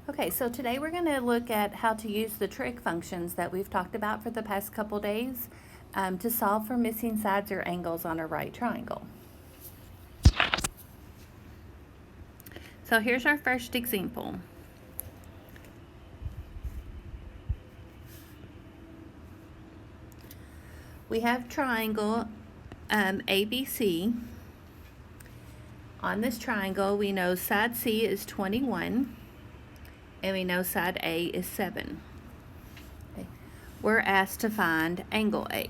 Okay, so today we're going to look at how to use the trig functions that we've talked about for the past couple days to solve for missing sides or angles on a right triangle. So here's our first example. We have triangle ABC. On this triangle, we know side C is 21, and we know side A is 7. Okay. We're asked to find angle A.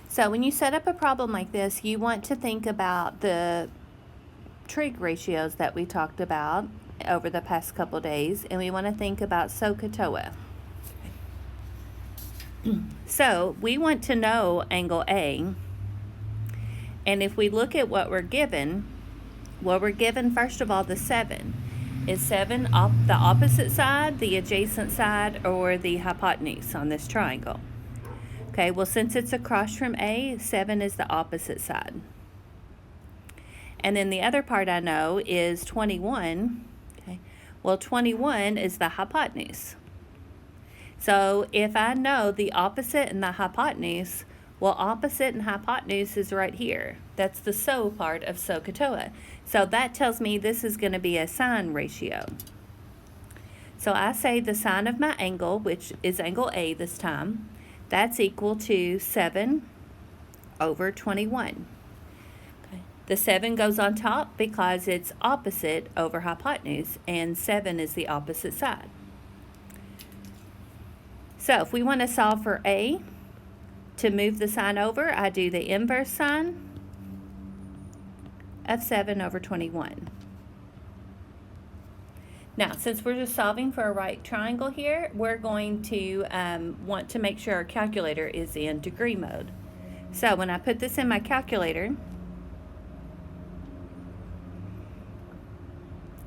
So when you set up a problem like this, you want to think about the trig ratios that we talked about over the past couple days, and we want to think about SOHCAHTOA. So we want to know angle A, and if we look at what we're given first of all the 7. Is 7 the opposite side, the adjacent side, or the hypotenuse on this triangle? Okay, well, since it's across from A, 7 is the opposite side. And then the other part I know is 21. Okay, well, 21 is the hypotenuse. So if I know the opposite and the hypotenuse, well, opposite and hypotenuse is right here. That's the SO part of SOHCAHTOA. So that tells me this is going to be a sine ratio. So I say the sine of my angle, which is angle A this time, that's equal to 7 over 21. Okay. The 7 goes on top because it's opposite over hypotenuse, and 7 is the opposite side. So if we want to solve for A, to move the sign over, I do the inverse sign of 7 over 21. Now, since we're just solving for a right triangle here, we're going to want to make sure our calculator is in degree mode. So when I put this in my calculator,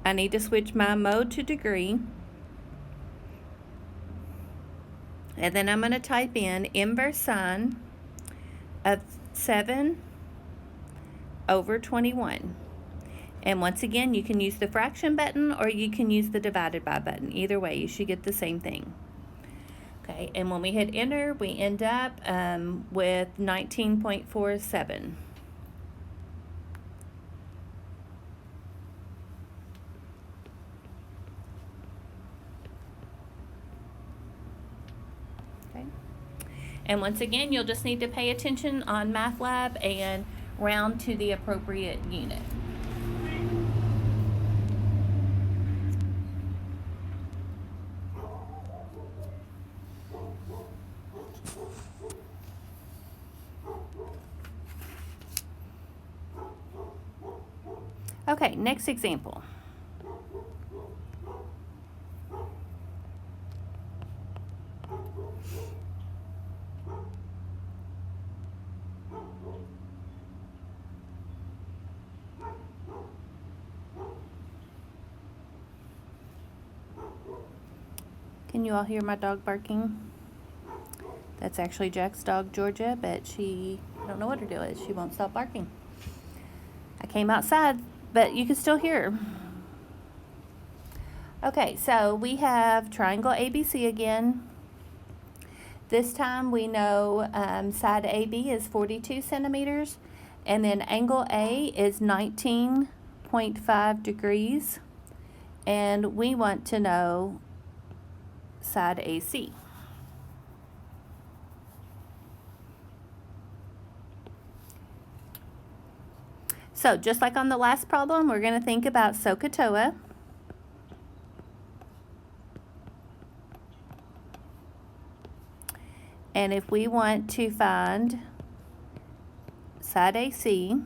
I need to switch my mode to degree. And then I'm going to type in inverse sine of 7 over 21. And once again, you can use the fraction button or you can use the divided by button. Either way, you should get the same thing. Okay, and when we hit enter, we end up with 19.47. Okay. And once again, you'll just need to pay attention on MATLAB and round to the appropriate unit. Okay, next example. Can you all hear my dog barking? That's actually Jack's dog, Georgia, but I don't know what her deal is. She won't stop barking. I came outside, but you can still hear her. Okay, so we have triangle ABC again. This time we know side AB is 42 centimeters, and then angle A is 19.5 degrees, and we want to know side AC. So just like on the last problem, we're going to think about SOHCAHTOA. And if we want to find side AC,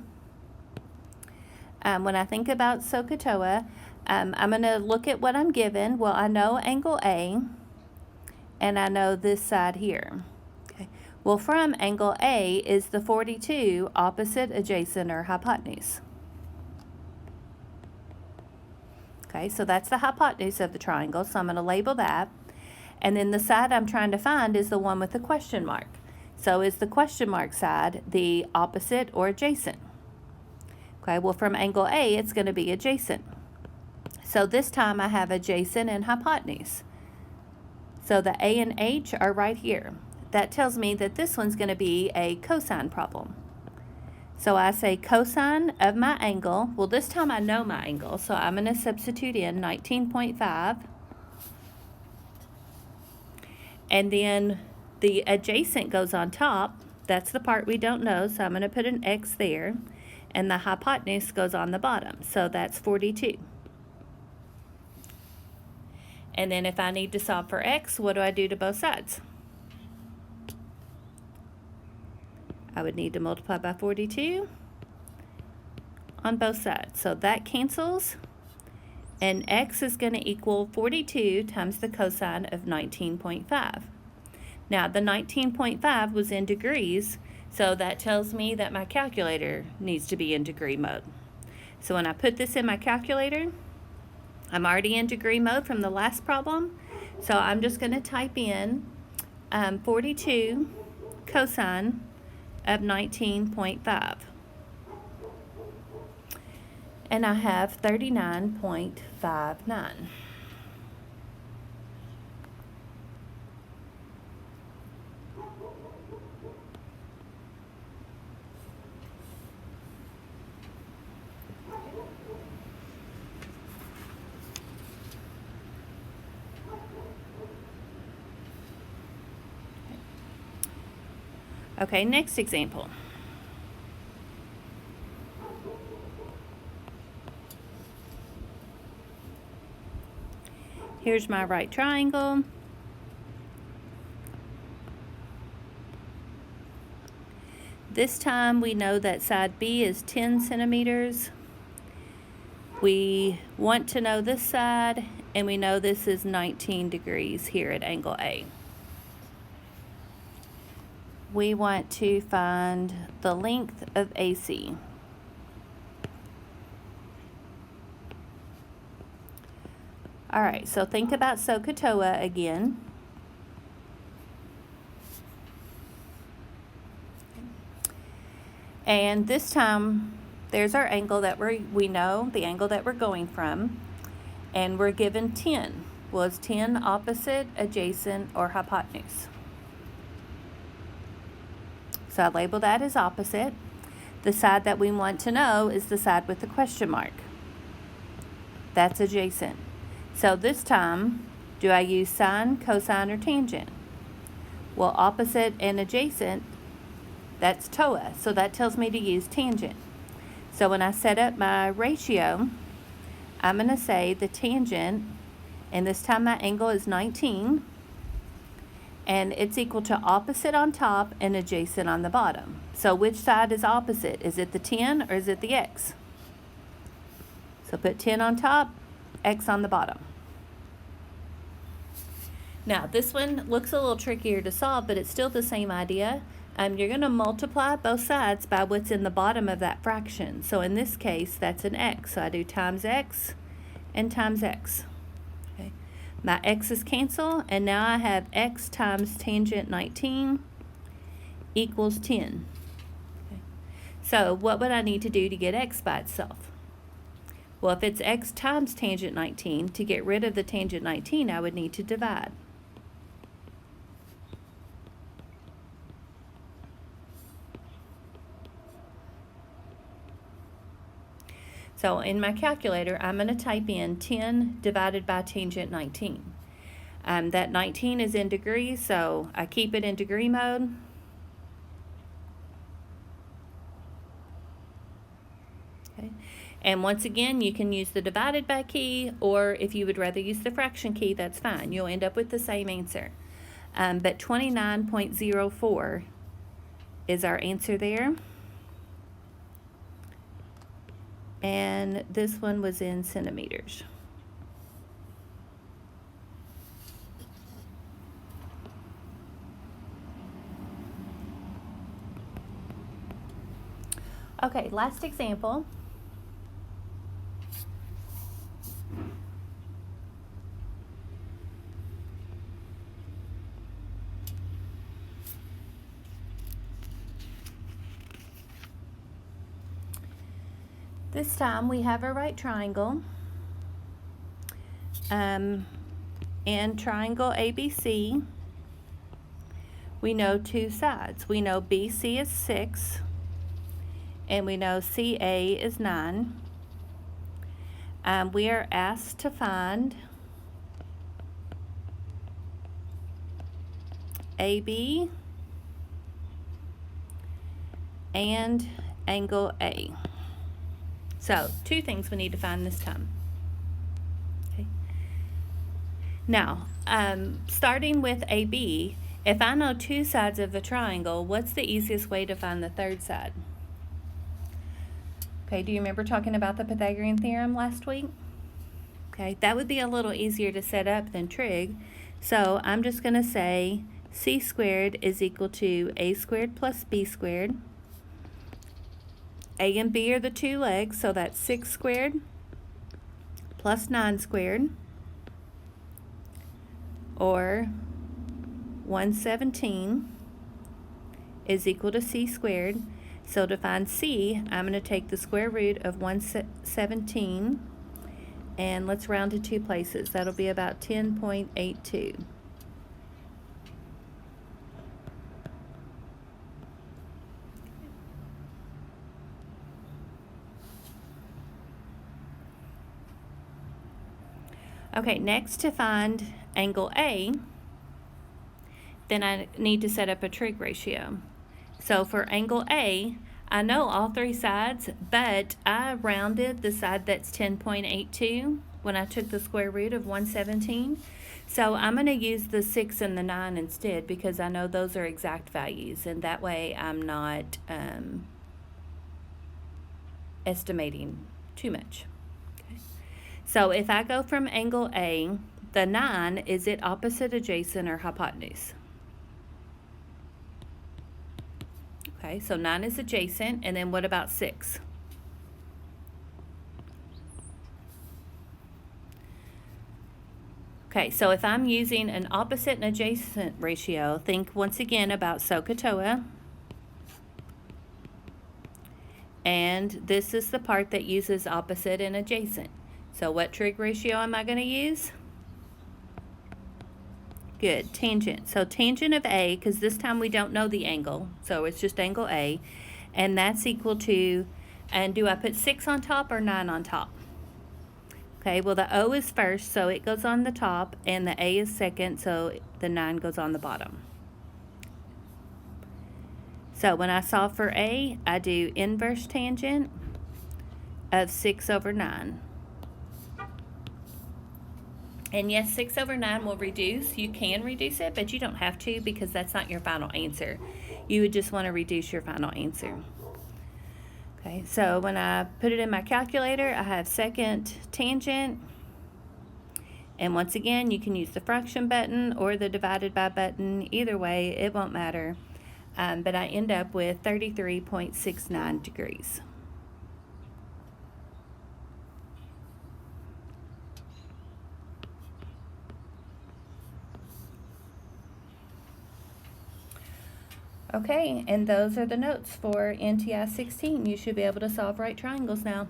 when I think about SOHCAHTOA, I'm going to look at what I'm given. Well, I know angle A, and I know this side here. Okay. Well, from angle A is the 42 opposite, adjacent, or hypotenuse. Okay, so that's the hypotenuse of the triangle, so I'm going to label that. And then the side I'm trying to find is the one with the question mark. So is the question mark side the opposite or adjacent? Okay, well from angle A, it's going to be adjacent. So this time I have adjacent and hypotenuse. So the A and H are right here. That tells me that this one's going to be a cosine problem. So I say cosine of my angle. Well, this time I know my angle, so I'm going to substitute in 19.5. And then the adjacent goes on top. That's the part we don't know, so I'm going to put an X there. And the hypotenuse goes on the bottom, so that's 42. And then if I need to solve for X, what do I do to both sides? I would need to multiply by 42 on both sides. So that cancels, and X is going to equal 42 times the cosine of 19.5. Now, the 19.5 was in degrees, so that tells me that my calculator needs to be in degree mode. So when I put this in my calculator, I'm already in degree mode from the last problem, so I'm just going to type in 42 cosine of 19.5. And I have 39.59. Okay, next example. Here's my right triangle. This time we know that side B is 10 centimeters. We want to know this side, and we know this is 19 degrees here at angle A. We want to find the length of AC. All right, so think about SOHCAHTOA again. And this time, there's our angle that we know, the angle that we're going from, and we're given 10. Well, is 10 opposite, adjacent, or hypotenuse? So I label that as opposite. The side that we want to know is the side with the question mark. That's adjacent. So this time, do I use sine, cosine, or tangent? Well, opposite and adjacent, that's TOA, so that tells me to use tangent. So when I set up my ratio, I'm going to say the tangent, and this time my angle is 19, and it's equal to opposite on top and adjacent on the bottom. So which side is opposite? Is it the 10 or is it the X? So put 10 on top, X on the bottom. Now this one looks a little trickier to solve, but it's still the same idea. You're going to multiply both sides by what's in the bottom of that fraction. So in this case, that's an X. So I do times X and times X. Okay. My X's cancel, and now I have X times tangent 19 equals 10. Okay. So what would I need to do to get X by itself? Well, if it's X times tangent 19, to get rid of the tangent 19, I would need to divide. So in my calculator, I'm going to type in 10 divided by tangent 19. That 19 is in degrees, so I keep it in degree mode. Okay. And once again, you can use the divided by key, or if you would rather use the fraction key, that's fine. You'll end up with the same answer. But 29.04 is our answer there. And this one was in centimeters. Okay, last example. This time we have a right triangle. In triangle ABC, we know two sides. We know BC is 6, and we know CA is 9. We are asked to find AB and angle A. So, two things we need to find this time. Okay. Now, starting with AB, if I know two sides of a triangle, what's the easiest way to find the third side? Okay, do you remember talking about the Pythagorean theorem last week? Okay, that would be a little easier to set up than trig. So I'm just going to say c squared is equal to a squared plus b squared. A and b are the two legs, so that's 6 squared plus 9 squared, or 117 is equal to c squared. So to find c, I'm going to take the square root of 117, and let's round to 2 places. That'll be about 10.82. Okay, next to find angle A, then I need to set up a trig ratio. So for angle A, I know all 3 sides, but I rounded the side that's 10.82 when I took the square root of 117. So I'm going to use the 6 and the 9 instead, because I know those are exact values, and that way I'm not estimating too much. Okay. So if I go from angle A, the 9, is it opposite, adjacent, or hypotenuse? Okay, so 9 is adjacent, and then what about 6? Okay, so if I'm using an opposite and adjacent ratio, think once again about SOHCAHTOA. And this is the part that uses opposite and adjacent. So what trig ratio am I going to use? Good, tangent. So tangent of A, because this time we don't know the angle, so it's just angle A, and that's equal to, and do I put 6 on top or 9 on top? Okay, well the O is first, so it goes on the top, and the A is second, so the 9 goes on the bottom. So when I solve for A, I do inverse tangent of 6 over 9. And yes, 6 over 9 will reduce. You can reduce it, but you don't have to, because that's not your final answer. You would just want to reduce your final answer. Okay, so when I put it in my calculator, I have second tangent. And once again, you can use the fraction button or the divided by button. Either way, it won't matter. But I end up with 33.69 degrees. Okay, and those are the notes for NTI16. You should be able to solve right triangles now.